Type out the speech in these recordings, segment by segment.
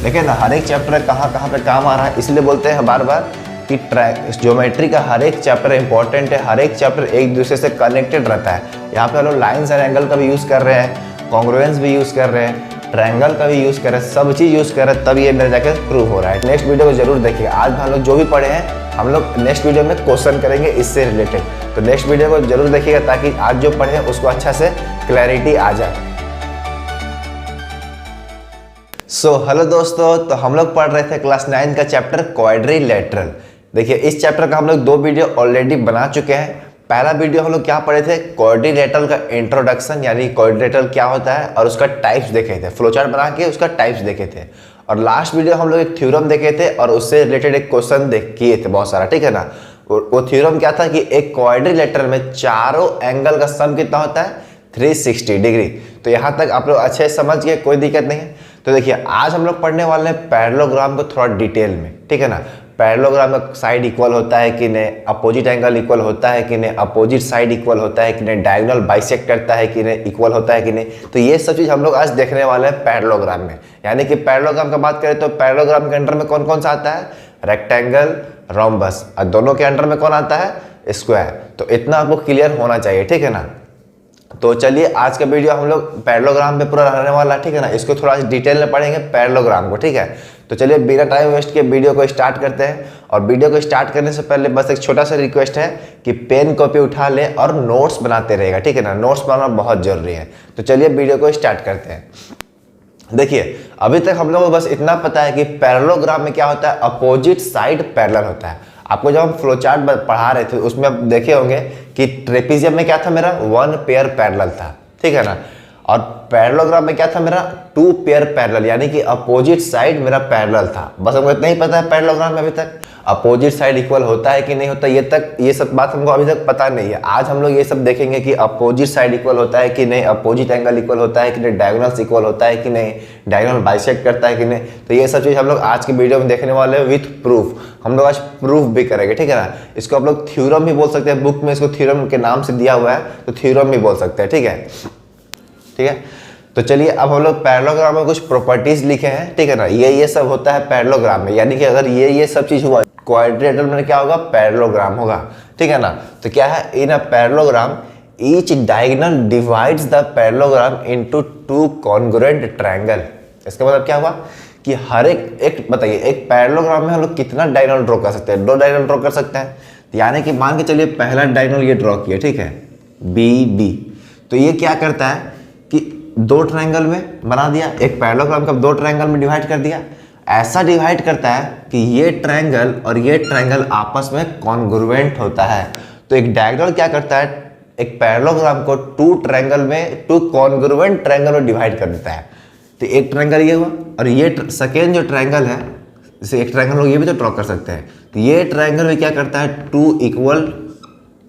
देखिए ना, हर एक चैप्टर कहाँ कहाँ पे काम आ रहा है, इसलिए बोलते हैं बार बार कि ज्योमेट्री का हर एक चैप्टर इंपॉर्टेंट है, हर एक चैप्टर एक दूसरे से कनेक्टेड रहता है। यहाँ पे हम लोग लाइन्स एंड एंगल का भी यूज़ कर रहे हैं, कॉन्ग्रुएंस भी यूज़ कर रहे हैं, ट्रायंगल का भी यूज़ कर रहे हैं, सब चीज़ यूज़ कर रहे हैं, तब ये मेरे जाके प्रूव हो रहा है। नेक्स्ट वीडियो को जरूर देखिए। आज हम लोग जो भी पढ़े हैं हम लोग नेक्स्ट वीडियो में क्वेश्चन करेंगे इससे रिलेटेड, तो नेक्स्ट वीडियो को जरूर देखिएगा ताकि आज जो पढ़े हैं उसको अच्छा से क्लैरिटी आ जाए। हेलो दोस्तों, तो हम लोग पढ़ रहे थे क्लास 9 का चैप्टर क्वाड्रिलेटरल। देखिए, इस चैप्टर का हम लोग 2 वीडियो ऑलरेडी बना चुके हैं। पहला वीडियो हम लोग क्या पढ़े थे, क्वाड्रिलेटरल का इंट्रोडक्शन, यानी क्वाड्रिलेटरल क्या होता है और उसका टाइप्स देखे थे, फ्लोचार्ट बना के उसका टाइप्स देखे थे। और लास्ट वीडियो हम लोग एक थ्योरम देखे थे और उससे रिलेटेड एक क्वेश्चन किए थे बहुत सारा, ठीक है ना। वो थ्योरम क्या था कि एक क्वाड्रिलेटरल में चारों एंगल का सम कितना होता है, 360 डिग्री। तो यहाँ तक आप लोग अच्छे से समझ गए, कोई दिक्कत नहीं है। तो देखिए, आज हम लोग पढ़ने वाले हैं पैरेललोग्राम को थोड़ा डिटेल में, ठीक है ना। पैरेललोग्राम में साइड इक्वल होता है कि नहीं, अपोजिट एंगल इक्वल होता है कि नहीं, अपोजिट साइड इक्वल होता है कि नहीं, डायगोनल बाइसेक्ट करता है कि नहीं, इक्वल होता है कि नहीं। तो ये सब चीज़ हम लोग आज देखने वाले हैं पैरेललोग्राम में। यानी कि पैरेललोग्राम का बात करें तो पैरेललोग्राम के अंडर में कौन कौन सा आता है, रेक्टेंगल, रोम्बस, और दोनों के अंडर में कौन आता है, स्क्वायर। तो इतना आपको क्लियर होना चाहिए, ठीक है ना। तो चलिए, आज का वीडियो हम लोग पैरेललोग्राम पे पूरा रहने वाला है, ठीक है ना। इसको थोड़ा डिटेल में पढ़ेंगे पैरेललोग्राम को, ठीक है। तो चलिए, बिना टाइम वेस्ट के वीडियो को स्टार्ट करते हैं। और वीडियो को स्टार्ट करने से पहले बस एक छोटा सा रिक्वेस्ट है कि पेन कॉपी उठा ले और नोट्स बनाते रहेगा, ठीक है ना। नोट्स बनाना बहुत जरूरी है। तो चलिए वीडियो को स्टार्ट करते हैं। देखिए, अभी तक हम लोगों को बस इतना पता है कि पैरेललोग्राम में क्या होता है, अपोजिट साइड पैरेलल होता है। आपको जब हम फ्लोचार्ट पढ़ा रहे थे उसमें आप देखे होंगे कि ट्रेपीजियम में क्या था, मेरा 1 पेयर पैरेलल था, ठीक है ना। और पैरेललोग्राम में क्या था, मेरा 2 पेयर पैरेलल, यानी कि अपोजिट साइड मेरा पैरेलल था। बस हमको इतना ही पता है पैरेललोग्राम में अभी तक। अपोजिट साइड इक्वल होता है कि नहीं होता, ये सब बात हमको अभी तक पता नहीं है। आज हम लोग ये सब देखेंगे कि अपोजिट साइड इक्वल होता है कि नहीं, अपोजिट एंगल इक्वल होता है कि नहीं, डायगोनल्स इक्वल होता है कि नहीं, डायगोनल बाइसेक्ट करता है कि नहीं। तो ये सब चीज़ हम लोग आज की वीडियो में देखने वाले हैं विथ प्रूफ। हम लोग आज प्रूफ भी करेंगे, ठीक है ना। इसको आप लोग थ्योरम भी बोल सकते हैं, बुक में इसको थ्योरम के नाम से दिया हुआ है, तो थ्योरम भी बोल सकते हैं, ठीक है, ठीक है। तो चलिए, अब हम लोग पैरेललोग्राम में कुछ प्रॉपर्टीज लिखे हैं, ठीक है ना। ये सब होता है पैरेललोग्राम में, यानी कि अगर ये सब चीज हुआ क्वाड्रिलेटरल में क्या होगा, पैरेललोग्राम होगा, ठीक है ना। तो क्या है, in a parallelogram each diagonal divides the parallelogram into 2 congruent triangle. इसका मतलब क्या हुआ कि हर एक बताइए, एक पैरेललोग्राम में हम लोग कितना डायगोनल ड्रॉ कर सकते हैं, 2 डायगोनल ड्रॉ कर सकते हैं। यानी कि मान के चलिए पहला डायगोनल ये ड्रॉ किया, ठीक है, BD। तो ये क्या करता है कि 2 ट्रायंगल में बना दिया, एक पैरेललोग्राम का 2 ट्रायंगल में डिवाइड कर दिया। ऐसा डिवाइड करता है कि ये ट्रायंगल और ये ट्रायंगल आपस में कॉन्ग्रुएंट होता है। तो एक डायगोनल क्या करता है, एक पैरेललोग्राम को 2 ट्रायंगल में 2 कॉन्ग्रुएंट ट्रायंगल में डिवाइड कर देता है। तो एक ट्रायंगल ये हुआ, और ये सेकेंड जो ट्रायंगल है, जैसे एक ट्रायंगल लोग ये भी तो ड्रॉ कर सकते हैं। तो ये ट्रायंगल में क्या करता है, 2 इक्वल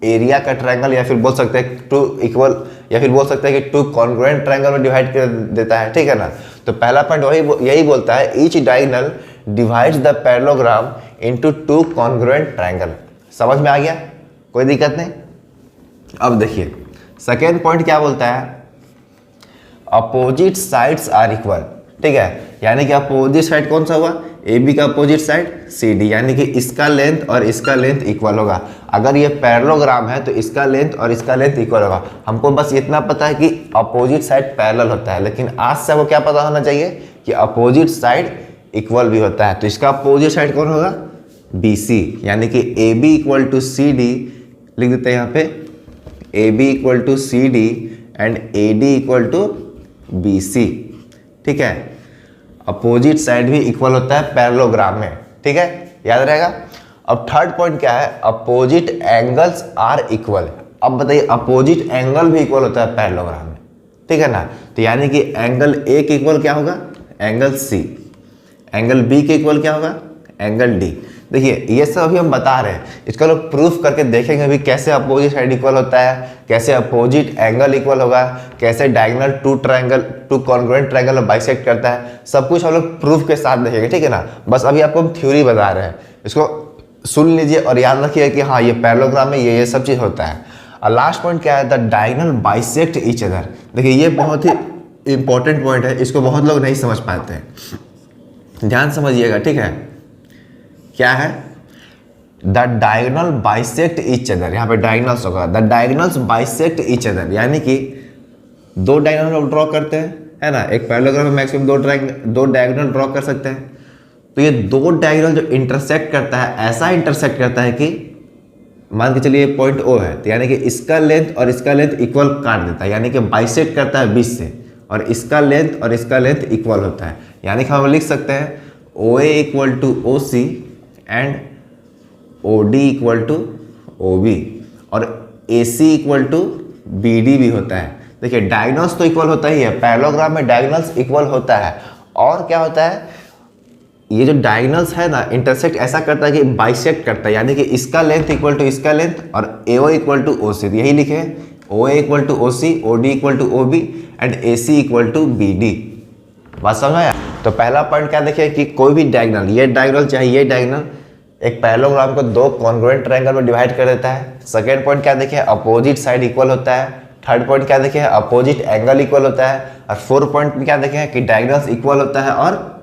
एरिया का ट्रायंगल, या फिर बोल सकते हैं 2 इक्वल, या फिर बोल सकते हैं कि 2 कॉन्ग्रुएंट ट्रायंगल में डिवाइड कर देता है, ठीक है ना। तो पहला पॉइंट यही बोलता है, each diagonal divides the parallelogram into 2 congruent triangle. समझ में आ गया, कोई दिक्कत नहीं। अब देखिए, सेकेंड पॉइंट क्या बोलता है, अपोजिट साइड्स आर इक्वल, ठीक है। यानी कि अपोजिट साइड कौन सा हुआ, AB का अपोजिट साइड CD, यानी कि इसका लेंथ और इसका लेंथ इक्वल होगा। अगर ये पैरेललोग्राम है तो इसका लेंथ और इसका लेंथ इक्वल होगा। हमको बस इतना पता है कि अपोजिट साइड पैरेलल होता है, लेकिन आज से आपको क्या पता होना चाहिए कि अपोजिट साइड इक्वल भी होता है। तो इसका अपोजिट साइड कौन होगा, BC, यानी कि AB इक्वल टू CD लिख देते हैं यहाँ पे, AB equal to CD and AD equal to BC, ठीक है। अपोजिट साइड भी इक्वल होता है पैरेललोग्राम में, ठीक है, याद रहेगा। अब थर्ड पॉइंट क्या है, अपोजिट एंगल्स आर इक्वल। अब बताइए, अपोजिट एंगल भी इक्वल होता है पैरेललोग्राम में, ठीक है ना। तो यानी कि एंगल A के इक्वल क्या होगा, एंगल C, एंगल B के इक्वल क्या होगा, एंगल D। देखिए, ये सब अभी हम बता रहे हैं, इसका लोग प्रूफ करके देखेंगे अभी कैसे अपोजिट साइड इक्वल होता है, कैसे अपोजिट एंगल इक्वल होगा, कैसे डायगोनल 2 कॉन्ग्रुएंट ट्रायंगल बाइसेक्ट करता है। सब कुछ हम लोग प्रूफ के साथ देखेंगे, ठीक है ना। बस अभी आपको हम थ्योरी बता रहे हैं, इसको सुन लीजिए और याद रखिए कि हाँ, ये पैरेललोग्राम में ये सब चीज़ होता है। और लास्ट पॉइंट क्या है, the diagonal bisect each other. देखिए, ये बहुत ही इंपॉर्टेंट पॉइंट है, इसको बहुत लोग नहीं समझ पाते हैं। ध्यान समझिएगा, ठीक है। क्या है? The diagonal bisect each other, यहाँ पे डायगोनल्स होगा, the diagonals bisect each other, यानी कि दो डायगोनल लोग ड्रॉ करते हैं, है ना। एक पैरेललोग्राम में मैक्सिमम दो डायगोनल ड्रॉ कर सकते हैं। तो ये दो डायगोनल जो इंटरसेक्ट करता है, ऐसा इंटरसेक्ट करता है कि मान के चलिए पॉइंट O है, तो यानी कि इसका लेंथ और इसका लेंथ इक्वल काट देता है, यानी कि बाइसेक्ट करता है 20 से, और इसका लेंथ और इसका लेंथ इक्वल होता है। यानी कि हम लिख सकते हैं OA equal to OC and OD equal to OB, और AC इक्वल टू BD भी होता है। देखिए डायगोनल्स तो इक्वल होता ही है, पैरेललोग्राम में डायगोनल्स इक्वल होता है, और क्या होता है, ये जो डायगोनल्स है ना, इंटरसेक्ट ऐसा करता है कि बाइसेक्ट करता है, यानी कि इसका लेंथ इक्वल टू इसका लेंथ, और AO इक्वल टू OC, यही लिखे OA equal to OC, OD equal to OB and AC equal to BD। बात समझ में आया? तो पहला पॉइंट क्या देखिए कि कोई भी डायगोनल, ये डायगोनल चाहे ये डायगोनल, एक पैरेललोग्राम को दो कॉन्ग्रुएंट ट्रायंगल में डिवाइड कर देता है। सेकेंड पॉइंट क्या देखिए, अपोजिट साइड इक्वल होता है। थर्ड पॉइंट क्या देखे, अपोजिट एंगल इक्वल होता है। और फोर्थ पॉइंट में क्या देखे कि डायगोनल्स इक्वल होता है और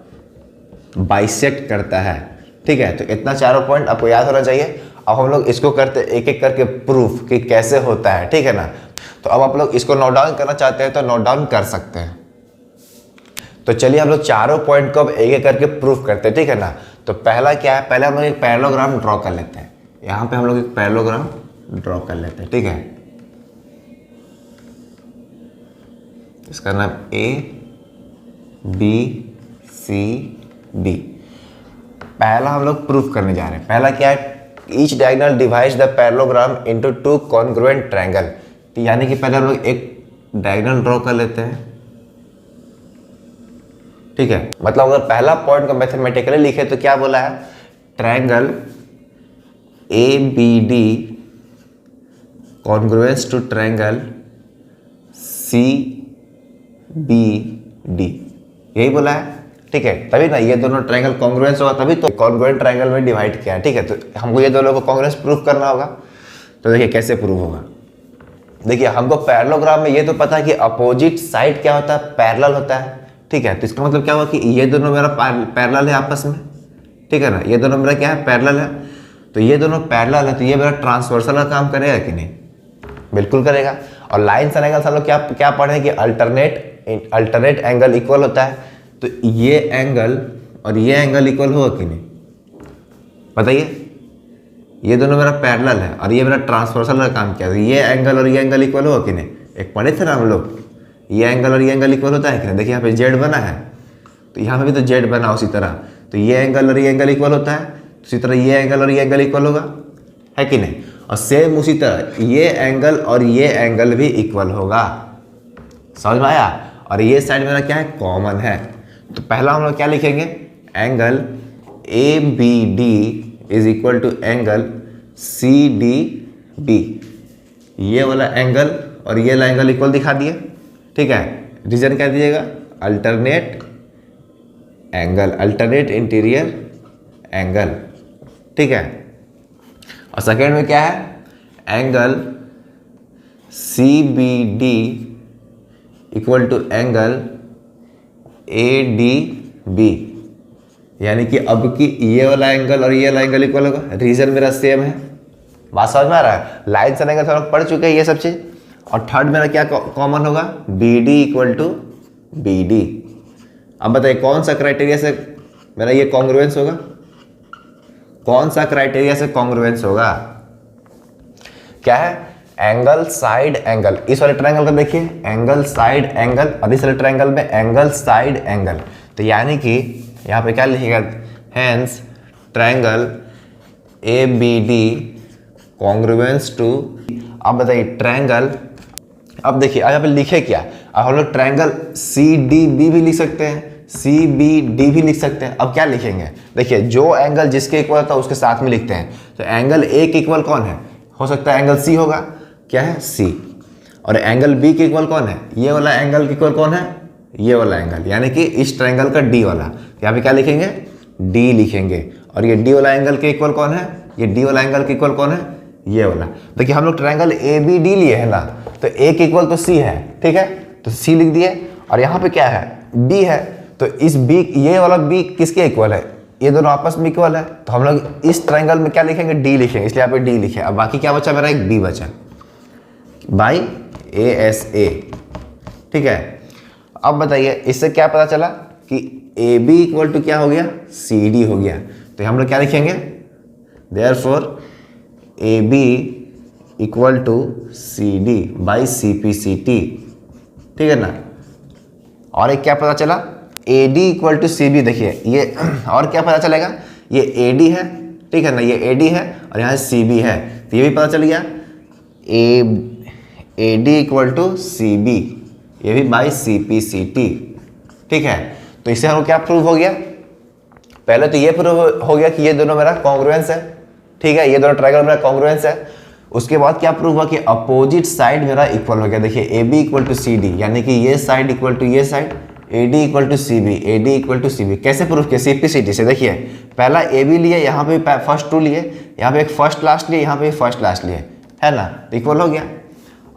बाइसेक्ट करता है। ठीक है, तो इतना चारों पॉइंट आपको याद होना चाहिए। अब हम लोग इसको करते एक एक करके प्रूफ कि कैसे होता है, ठीक है ना। तो अब आप लोग इसको नोट डाउन करना चाहते हैं तो नोट डाउन कर सकते हैं। तो चलिए हम लोग चारों पॉइंट को अब एक एक करके प्रूफ करते हैं, ठीक है ना। तो पहला क्या है, पहले हम लोग एक पैरेललोग्राम ड्रॉ कर लेते हैं। यहाँ पे हम लोग एक पैरेललोग्राम ड्रॉ कर लेते हैं, ठीक है। इसका नाम A B C D। पहला हम लोग प्रूफ करने जा रहे हैं। पहला क्या है, each diagonal divides the parallelogram into two congruent triangle. तो यानी कि पहले हम लोग एक डायगोनल ड्रॉ कर लेते हैं, ठीक है। मतलब अगर पहला पॉइंट को मैथमेटिकली लिखे तो क्या बोला है, triangle ABD congruence to triangle CBD, यही बोला है, ठीक है। तभी ना ये दोनों ट्रायंगल कॉन्ग्रुएंस होगा, तभी तो कॉन्ग्रुएंट ट्रायंगल में डिवाइड किया है, ठीक है। तो हमको ये दोनों को कॉन्ग्रुएंस प्रूफ करना होगा। तो देखिए कैसे प्रूफ होगा। देखिए हमको पैरेललोग्राम में ये तो पता है कि अपोजिट साइड क्या होता है, पैरेलल होता है, ठीक है। तो इसका मतलब क्या हुआ कि ये दोनों मेरा पैरेलल है आपस में, ठीक है ना। ये दोनों मेरा क्या है, पैरेलल है। तो ये दोनों पैरेलल है, तो ये मेरा ट्रांसवर्सल का काम करेगा कि नहीं, बिल्कुल करेगा। और लाइन्स एंड एंगल्स हम लोग क्या पढ़े कि अल्टरनेट एंगल इक्वल होता है। तो ये एंगल और ये एंगल इक्वल होगा कि नहीं, बताइए। ये दोनों मेरा पैरेलल है और ये मेरा ट्रांसवर्सल का काम किया, तो ये एंगल और ये एंगल इक्वल होगा कि नहीं। एक पढ़े थे ना हम लोग, ये एंगल और ये एंगल इक्वल होता है कि नहीं। देखिए यहाँ पे जेड बना है, तो यहाँ पे भी तो जेड बना उसी तरह। तो ये एंगल और ये एंगल इक्वल होता है, उसी तरह ये एंगल और ये एंगल इक्वल होगा, है कि नहीं। और सेम उसी तरह ये एंगल और ये एंगल भी इक्वल होगा, समझ में आया। और ये साइड मेरा क्या है, कॉमन है। तो पहला हम लोग क्या लिखेंगे, angle ABD is equal to angle CDB। ये वाला एंगल और ये वाला एंगल इक्वल दिखा दिए, ठीक है। रीजन क्या दीजिएगा, alternate angle, alternate interior angle, ठीक है। और सेकेंड में क्या है, angle CBD equal to angle ADB, यानी कि अब कि ये वाला एंगल और ये वाला एंगल इक्वल होगा। रीजन मेरा सेम है, बात समझ में आ रहा है। लाइन से एंगल हम पढ़ चुके हैं ये सब चीज। और थर्ड मेरा क्या कॉमन होगा, BD इक्वल टू BD। अब बताइए कौन सा क्राइटेरिया से मेरा ये कॉन्ग्रुएंस होगा, कौन सा क्राइटेरिया से कॉन्ग्रुएंस होगा, क्या है, एंगल साइड एंगल। इस वाले ट्रायंगल का देखिए एंगल साइड एंगल, और इस वाले ट्रायंगल में एंगल साइड एंगल। तो यानी कि यहाँ पे क्या लिखेगा, hence triangle ABD congruence to. अब बताइए ट्रायंगल, अब देखिए यहाँ पे लिखे क्या, अब हम लोग ट्रायंगल CDB भी लिख सकते हैं, CBD भी लिख सकते हैं। अब क्या लिखेंगे, देखिए जो एंगल जिसके इक्वल होता है उसके साथ में लिखते हैं। तो एंगल A के इक्वल कौन है, हो सकता है एंगल C होगा, क्या है C। और एंगल B के इक्वल कौन है, ये वाला एंगल के इक्वल कौन है, ये वाला एंगल, यानी कि इस ट्रायंगल का D वाला। यहाँ पे क्या लिखेंगे, D लिखेंगे। और ये D वाला एंगल के इक्वल कौन है, ये D वाला एंगल के इक्वल कौन है, ये वाला। देखिए हम लोग ट्रायंगल ABD लिए है ना, तो A के इक्वल तो C है, ठीक है, तो C लिख दिए। और यहाँ पे क्या है, D है, तो इस बी, ये वाला बी किसके इक्वल है, ये दोनों आपस में इक्वल है, तो हम लोग इस ट्रायंगल में क्या लिखेंगे, डी लिखेंगे, इसलिए यहाँ पे डी लिखे। अब बाकी क्या बचा मेरा, एक बी बचा बाई ए एस ए, ठीक है। अब बताइए इससे क्या पता चला कि ए बी इक्वल टू क्या हो गया, सी डी हो गया, तो हम लोग क्या लिखेंगे, therefore A B equal to C D by C P C T, ठीक है ना। और एक क्या पता चला, A D equal to C B, देखिए ये और क्या पता चलेगा, ये ए डी है, ठीक है ना, ये ए डी है और यहाँ सी बी है, तो ये भी पता चल गया, A D equal to C B, ये भी by C P C T, ठीक है। तो इससे हम क्या प्रूव हो गया, पहले तो ये प्रूव हो गया कि ये दोनों मेरा कॉन्ग्रुएंस है, ठीक है, ये दोनों ट्रायंगल मेरा कॉन्ग्रुएंस है। उसके बाद क्या प्रूव हुआ कि अपोजिट साइड मेरा इक्वल हो गया, देखिए A B equal to C D, यानी कि ये साइड इक्वल टू ये side, A D equal to C B, A D equal to C B. कैसे प्रूफ किया, सी पी सी टी से। देखिए पहला ए बी लिए, यहाँ पे फर्स्ट टू लिए, यहाँ पे एक फर्स्ट लास्ट लिए, यहाँ पे फर्स्ट लास्ट लिए, है ना, इक्वल हो गया।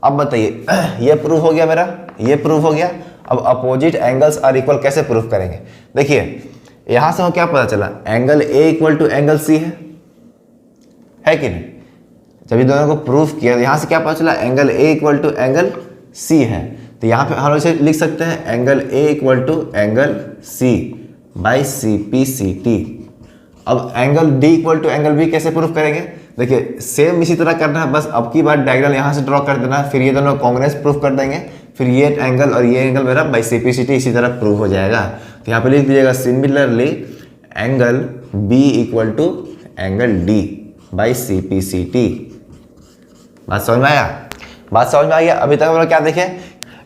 अब बताइए ये प्रूफ हो गया मेरा, ये प्रूफ हो गया। अब अपोजिट एंगल्स आर इक्वल कैसे प्रूफ करेंगे, देखिए यहाँ से हमें क्या पता चला, angle A equal to angle C है कि नहीं। जब ये दोनों को प्रूफ किया, यहाँ से क्या पता चला, angle A equal to angle C है, तो यहाँ पे हम लोग इसे लिख सकते हैं angle A equal to angle C by C P C T. अब angle D equal to angle B कैसे प्रूफ करेंगे, देखिए सेम इसी तरह करना है, बस अब की बार डायगोनल यहाँ से ड्रॉ कर देना है, फिर ये दोनों कांग्रुएंस प्रूफ कर देंगे, फिर ये एंगल और ये एंगल मेरा by C P C T इसी तरह प्रूफ हो जाएगा। तो यहाँ पे लिख दीजिएगा similarly angle B equal to angle D by C P C T. बात समझ में आया, बात समझ में आ गया। अभी तक हम लोग क्या देखें,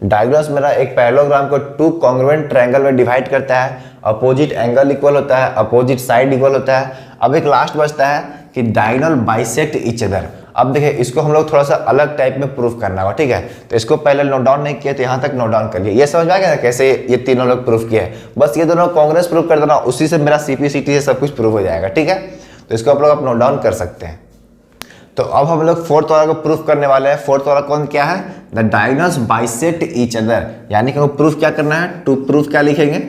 डायगोनल्स मेरा एक पैरेललोग्राम को टू कॉन्ग्रुएंट ट्रायंगल में डिवाइड करता है, अपोजिट एंगल इक्वल होता है, अपोजिट साइड इक्वल होता है। अब एक लास्ट बचता है कि डायगोनल बाइसेक्ट ईच अदर। अब देखिए इसको हम लोग थोड़ा सा अलग टाइप में प्रूफ करना होगा, ठीक है। तो इसको पहले नोट डाउन नहीं किया, तो यहाँ तक नोट डाउन करिए। ये समझ में आ गया ना कैसे ये तीनों लोग प्रूफ किए हैं, बस ये दोनों कांग्रुएंस प्रूफ कर देना, उसी से मेरा सीपीसीटी से सब कुछ प्रूफ हो जाएगा, ठीक है। तो इसको आप लोग नोट डाउन कर सकते हैं। तो अब हम लोग फोर्थ वाला को प्रूफ करने वाले हैं। फोर्थ वाला कौन क्या है, the diagonals bisect each other, यानी कि प्रूफ क्या करना है, टू प्रूफ क्या लिखेंगे,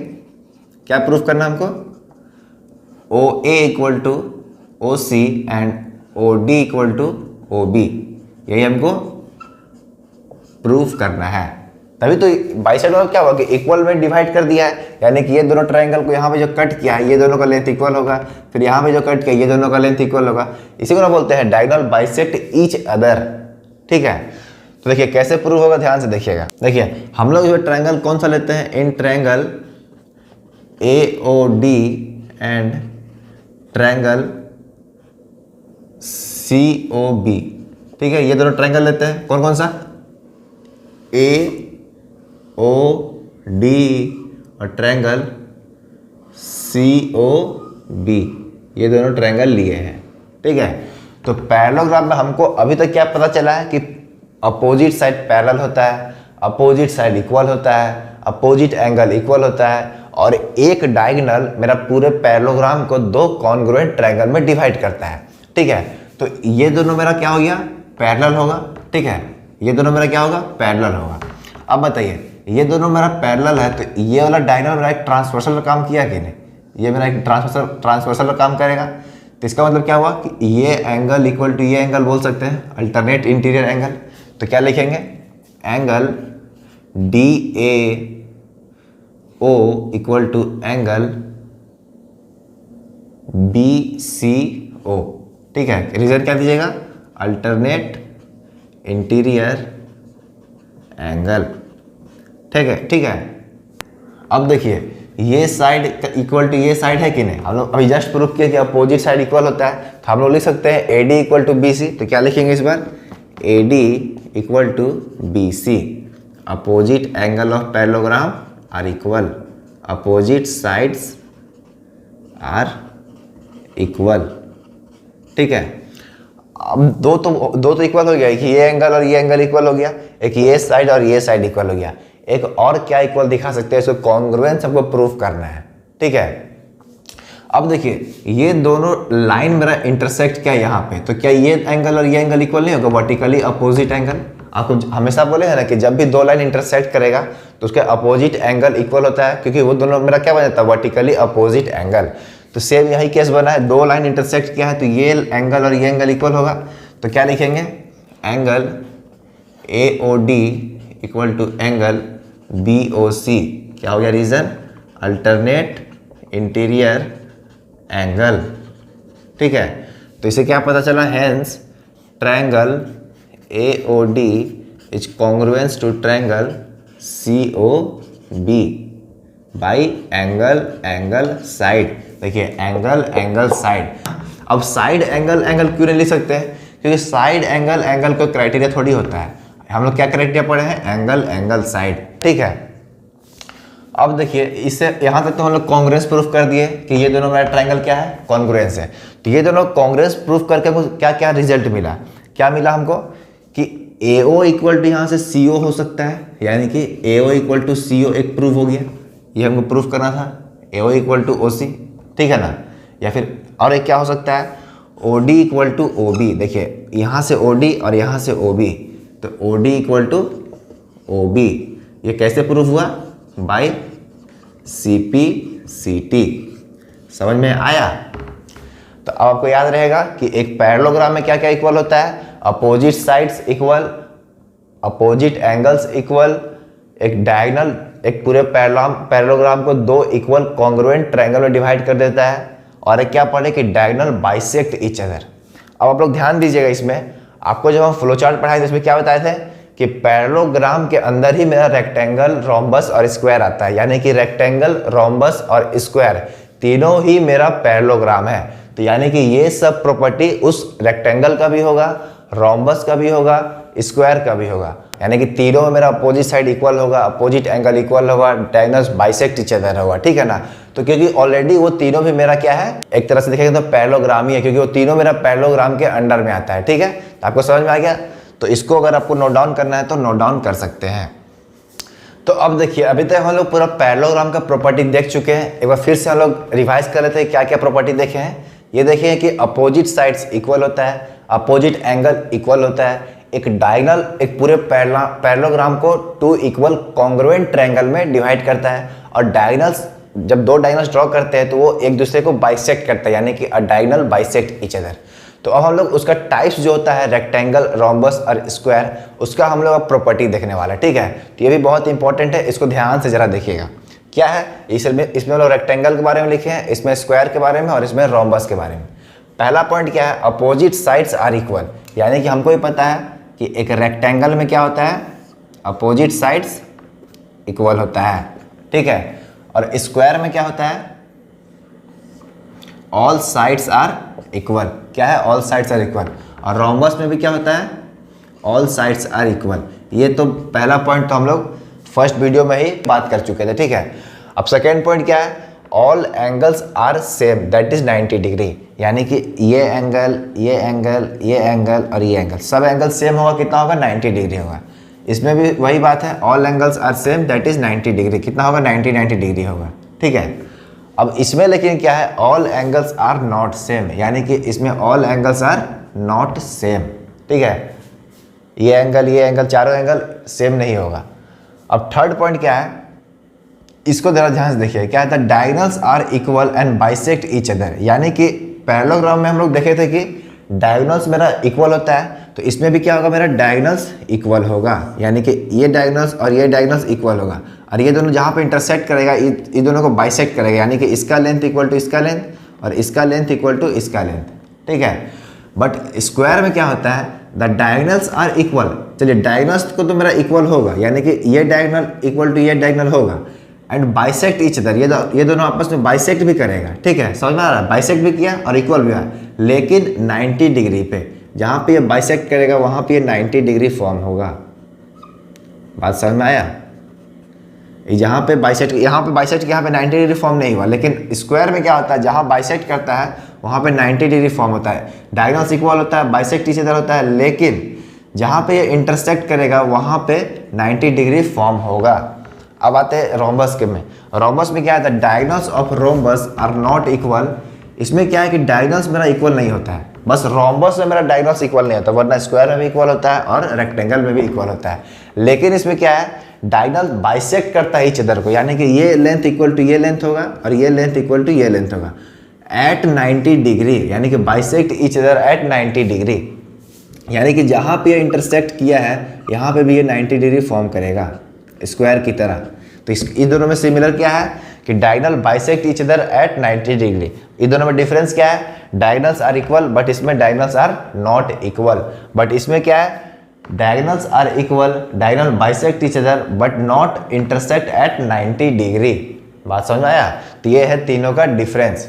क्या प्रूफ करना है हमको, O A equal to O C and O D equal to O B, यही हमको प्रूफ करना है। तभी तो बाइसेक्ट वाला क्या हुआ कि इक्वल में डिवाइड कर दिया है, यानी कि ये दोनों ट्रायंगल को यहाँ पे जो कट किया है ये दोनों का लेंथ इक्वल होगा, फिर यहाँ पे जो कट किया ये दोनों का लेंथ इक्वल होगा, इसी को ना बोलते हैं डायगोनल बाइसेक्ट ईच अदर, ठीक है। तो देखिए कैसे प्रूफ होगा, ध्यान से देखिएगा। देखिए हम लोग जो ट्रायंगल कौन सा लेते हैं, in triangle A O D and triangle C O B, ठीक है, ये दोनों ट्रायंगल लेते हैं। कौन कौन सा, ए ओ डी और ट्रायंगल सी ओ बी, ये दोनों ट्रायंगल लिए हैं, ठीक है। तो पैरेललोग्राम में हमको अभी तक क्या पता चला है कि अपोजिट साइड पैरेलल होता है, अपोजिट साइड इक्वल होता है, अपोजिट एंगल इक्वल होता है, और एक डायगोनल मेरा पूरे पैरेललोग्राम को दो कॉन्ग्रुएंट ट्रायंगल में डिवाइड करता है, ठीक है। तो ये दोनों मेरा क्या हो गया, पैरेलल होगा, ठीक है, ये दोनों मेरा क्या होगा, पैरेलल होगा। अब बताइए ये दोनों मेरा पैरेलल है, तो ये वाला डायगोनल मेरा एक ट्रांसवर्सल का काम किया कि नहीं, ये मेरा एक ट्रांसवर्सल का काम करेगा। तो इसका मतलब क्या हुआ कि ये एंगल इक्वल टू ये एंगल बोल सकते हैं, अल्टरनेट इंटीरियर एंगल। तो क्या लिखेंगे, angle D A O equal to angle B C O, ठीक है। रीजन क्या दीजिएगा, अल्टरनेट इंटीरियर एंगल, ठीक है, ठीक है। अब देखिए ये साइड इक्वल टू ये साइड है कि नहीं, हम लोग अभी जस्ट प्रूफ किया कि अपोजिट साइड इक्वल होता है, तो हम लोग लिख सकते हैं A D equal to B C. तो क्या लिखेंगे इस बार, A D equal to B C, opposite angle of parallelogram are equal, opposite sides are equal, ठीक है। अब दो तो इक्वल हो गया, एक ये एंगल और ये एंगल इक्वल हो गया, एक ये साइड और ये साइड इक्वल हो गया। एक और क्या इक्वल दिखा सकते हैं, इसको कॉन्ग्रुएंस हमको प्रूफ करना है, ठीक है। अब देखिए ये दोनों लाइन मेरा इंटरसेक्ट क्या है यहाँ पे, तो क्या ये एंगल और ये एंगल इक्वल नहीं होगा, वर्टिकली अपोजिट एंगल, आपको हमेशा बोले हैं ना कि जब भी दो लाइन इंटरसेक्ट करेगा तो उसके अपोजिट एंगल इक्वल होता है, क्योंकि वो दोनों मेरा क्या बन जाता है, वर्टिकली अपोजिट एंगल। तो सेम यही केस बना है, दो लाइन इंटरसेक्ट किया है तो ये एंगल और ये एंगल इक्वल होगा। तो क्या लिखेंगे, angle AOD equal to angle BOC। क्या हो गया रीजन, अल्टरनेट इंटीरियर एंगल। ठीक है, तो इसे क्या पता चला, hence triangle AOD is congruence to triangle COB by angle angle side. देखिए एंगल एंगल साइड। अब साइड एंगल एंगल क्यों नहीं लिख सकते हैं, क्योंकि साइड एंगल एंगल कोई क्राइटेरिया थोड़ी होता है। हम लोग क्या क्राइटेरिया पढ़े हैं, एंगल एंगल साइड। ठीक है, अब देखिए इससे यहाँ तक तो हम लोग कॉन्ग्रुएंस प्रूफ कर दिए कि ये दोनों मेरा ट्रायंगल क्या है, कॉन्ग्रुएंस है। तो ये दोनों कॉन्ग्रुएंस प्रूफ करके हमको क्या क्या रिजल्ट मिला, क्या मिला हमको कि AO इक्वल टू यहाँ से CO हो सकता है, यानी कि AO इक्वल टू CO एक प्रूफ हो गया, ये हमको प्रूफ करना था, AO इक्वल टू OC। ठीक है ना, या फिर और एक क्या हो सकता है, OD इक्वल टू OB। देखिए यहाँ से OD और यहाँ से OB, तो OD इक्वल टू OB। ये कैसे प्रूफ हुआ, बाय CP/CT। समझ में आया। तो अब आपको याद रहेगा कि एक पैरेललोग्राम में क्या क्या इक्वल होता है, opposite sides equal, opposite angles equal, एक डायगोनल एक पूरे पैरेललोग्राम को दो इक्वल कॉन्ग्रुएंट ट्रायंगल में डिवाइड कर देता है, और एक क्या पढ़े कि डायगोनल बाइसेक्ट ईच अदर। अब आप लोग ध्यान दीजिएगा, इसमें आपको जब हम फ्लो चार्ट पढ़ाए थे इसमें क्या बताए थे कि पैरेललोग्राम के अंदर ही मेरा रेक्टेंगल, रोम्बस और स्क्वायर आता है, यानी कि रेक्टेंगल, रोम्बस और स्क्वायर तीनों ही मेरा पैरेललोग्राम है। तो यानी कि ये सब प्रॉपर्टी उस रेक्टेंगल का भी होगा, रोम्बस का भी होगा, स्क्वायर का भी होगा, यानी कि तीनों में मेरा अपोजिट साइड इक्वल होगा, अपोजिट एंगल इक्वल होगा, डायगोनल्स बाइसेक्ट ईच अदर होगा। ठीक है ना, तो क्योंकि ऑलरेडी वो तीनों भी मेरा क्या है, एक तरह से देखेंगे तो पैरेललोग्राम ही है, क्योंकि वो तीनों मेरा पैरेललोग्राम के अंडर में आता है। ठीक है, तो आपको समझ में आ गया। तो इसको अगर आपको नोट डाउन करना है तो नोट डाउन कर सकते हैं। तो अब देखिए, अभी तक हम लोग पूरा पैरेललोग्राम का प्रॉपर्टी देख चुके हैं, एक बार फिर से हम लोग रिवाइज कर लेते हैं क्या क्या प्रॉपर्टी देखे हैं। ये देखिए कि अपोजिट साइड्स इक्वल होता है, अपोजिट एंगल इक्वल होता है, एक डायगोनल एक पूरे पैरेललोग्राम को टू इक्वल कॉन्ग्रुएंट ट्रायंगल में डिवाइड करता है, और डायगोनल्स जब दो डायगोनल्स ड्रॉ करते हैं तो वो एक दूसरे को बाइसेक्ट करता है, यानी कि अ डायगोनल बाइसेक्ट ईच अदर। तो अब हम लोग उसका टाइप्स जो होता है रेक्टेंगल, रोम्बस और स्क्वायर, उसका हम लोग अब प्रॉपर्टी देखने वाला है। ठीक है, तो ये भी बहुत इंपॉर्टेंट है, इसको ध्यान से जरा देखिएगा। क्या है इसमें हम लोग रेक्टेंगल के बारे में लिखे हैं, इसमें स्क्वायर के बारे में और इसमें रोम्बस के बारे में। पहला पॉइंट क्या है, अपोजिट साइड्स आर इक्वल, यानी कि हमको ये पता है कि एक रेक्टेंगल में क्या होता है, अपोजिट साइड्स इक्वल होता है। ठीक है, और स्क्वायर में क्या होता है, ऑल साइड्स आर इक्वल। क्या है, ऑल साइड्स आर इक्वल। और रोम्बस में भी क्या होता है, ऑल साइड्स आर इक्वल। ये तो पहला पॉइंट तो हम लोग फर्स्ट वीडियो में ही बात कर चुके थे। ठीक है, अब सेकेंड पॉइंट क्या है, all angles are same that is 90 degree, यानी कि ये एंगल, ये एंगल, ये एंगल और ये एंगल, सब एंगल सेम होगा, कितना होगा, 90 डिग्री होगा। इसमें भी वही बात है, all angles are same that is 90 degree, कितना होगा, 90 डिग्री होगा। ठीक है, अब इसमें लेकिन क्या है, all angles are not same, यानी कि इसमें all angles are not same. ठीक है, ये एंगल चारों एंगल सेम नहीं होगा। अब थर्ड पॉइंट क्या है, इसको जरा ध्यान से देखिए, क्या है, the diagonals are equal and bisect each other, यानी कि पैरेललोग्राम में हम लोग देखे थे कि डायगोनल्स मेरा इक्वल होता है, तो इसमें भी क्या होगा, मेरा डायगोनल्स इक्वल होगा, यानी कि ये डायगोनल्स और ये डायगोनल्स इक्वल होगा, और ये दोनों जहाँ पे इंटरसेक्ट करेगा ये दोनों को बाइसेक्ट करेगा, यानी कि इसका लेंथ इक्वल टू इसका लेंथ और इसका लेंथ इक्वल टू इसका लेंथ। ठीक है, बट स्क्वायर में क्या होता है, द डायगोनल्स आर इक्वल। चलिए डायगोनल्स को तो मेरा इक्वल होगा, यानी कि ये डायगोनल इक्वल टू ये डायगोनल होगा, एंड बाइसेक्ट ईच अदर, ये दोनों आपस में बाइसेक्ट भी करेगा। ठीक है, समझ में आ रहा है, बाइसेक्ट भी किया और इक्वल भी हुआ, लेकिन 90 डिग्री पे, जहाँ पे ये बाइसेक्ट करेगा वहाँ पे ये 90 डिग्री फॉर्म होगा। बात समझ में आया, यहाँ पे बाइसेक्ट यहाँ पे 90 डिग्री फॉर्म नहीं हुआ, लेकिन स्क्वायर में क्या होता है, जहाँ बाइसेक्ट करता है वहाँ पे 90 डिग्री फॉर्म होता है, डायगोनल्स इक्वल होता है, बाइसेक्ट ईच अदर होता है, लेकिन जहाँ पे ये इंटरसेक्ट करेगा वहाँ पे 90 डिग्री फॉर्म होगा। अब आते हैं रोम्बस के में। रोम्बस में क्या है, diagonals of rhombus are not equal. इसमें क्या है कि डायगोनल्स मेरा इक्वल नहीं होता है, बस रोम्बस में मेरा डायगोनल्स इक्वल नहीं होता, वरना स्क्वायर में भी इक्वल होता है और रेक्टेंगल में भी इक्वल होता है। लेकिन इसमें क्या है, डायगोनल बाइसेक्ट करता है ईच अदर को, यानी कि ये लेंथ इक्वल टू ये लेंथ होगा और ये लेंथ इक्वल टू ये लेंथ होगा एट 90 डिग्री, यानी कि bisect each other at 90 degree, यानी कि जहाँ पे ये इंटरसेक्ट किया है यहाँ पे भी ये 90 डिग्री फॉर्म करेगा स्क्वायर की तरह। तो इन दोनों में सिमिलर क्या है कि diagonal bisect each other at 90 degree. इन दोनों में डिफरेंस क्या है, डायगोनल्स आर इक्वल बट इसमें diagonals are not equal. But इसमें क्या है, diagonals are equal, diagonal bisect each other but not intersect at 90 degree. बात समझ में आया? तो ये है तीनों का डिफरेंस।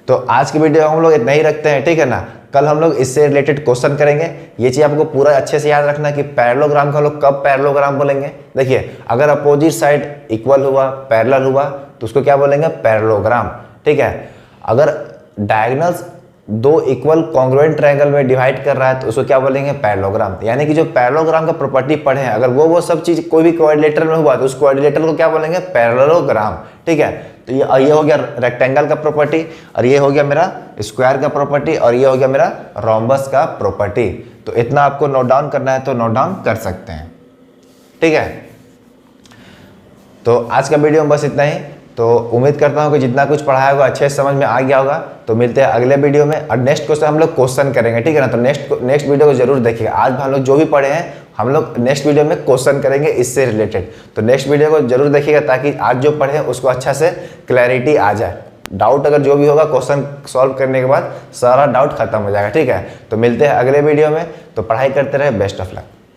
तो आज की वीडियो हम लोग इतना ही रखते हैं, ठीक है ना। कल हम लोग इससे रिलेटेड क्वेश्चन करेंगे। ये चीज़ आपको पूरा अच्छे से याद रखना कि पैरेललोग्राम का हम लोग कब पैरेललोग्राम बोलेंगे। देखिए, अगर अपोजिट साइड इक्वल हुआ, पैरेलल हुआ, तो उसको क्या बोलेंगे, पैरेललोग्राम, ठीक है। अगर डायगोनल्स दो इक्वल कॉन्ग्रुएंट ट्रायंगल में डिवाइड कर रहा है तो उसको क्या बोलेंगे, पैरेललोग्राम। यानी कि जो पैरेललोग्राम का प्रॉपर्टी पढ़े हैं, अगर वो सब चीज़ कोई भी क्वाड्रिलेटरल में हुआ तो उस क्वाड्रिलेटरल को क्या बोलेंगे, पैरेललोग्राम, ठीक है। तो ये हो गया रेक्टेंगल का प्रॉपर्टी, और ये हो गया मेरा स्क्वायर का प्रॉपर्टी, और ये हो गया मेरा रोम्बस का प्रॉपर्टी। तो इतना आपको नोट डाउन करना है तो नोट डाउन कर सकते हैं, ठीक है। तो आज का वीडियो में बस इतना ही। तो उम्मीद करता हूँ कि जितना कुछ पढ़ाया होगा अच्छे से समझ में आ गया होगा। तो मिलते हैं अगले वीडियो में, और नेक्स्ट क्वेश्चन हम लोग क्वेश्चन करेंगे, ठीक है ना। तो नेक्स्ट वीडियो को जरूर देखिएगा। आज हम लोग जो भी पढ़े हैं हम लोग नेक्स्ट वीडियो में क्वेश्चन करेंगे इससे रिलेटेड। तो नेक्स्ट वीडियो को जरूर देखिएगा ताकि आज जो पढ़े उसको अच्छा से क्लैरिटी आ जाए। डाउट अगर जो भी होगा क्वेश्चन सॉल्व करने के बाद सारा डाउट खत्म हो जाएगा, ठीक है। तो मिलते हैं अगले वीडियो में। तो पढ़ाई करते रहे, बेस्ट ऑफ लक।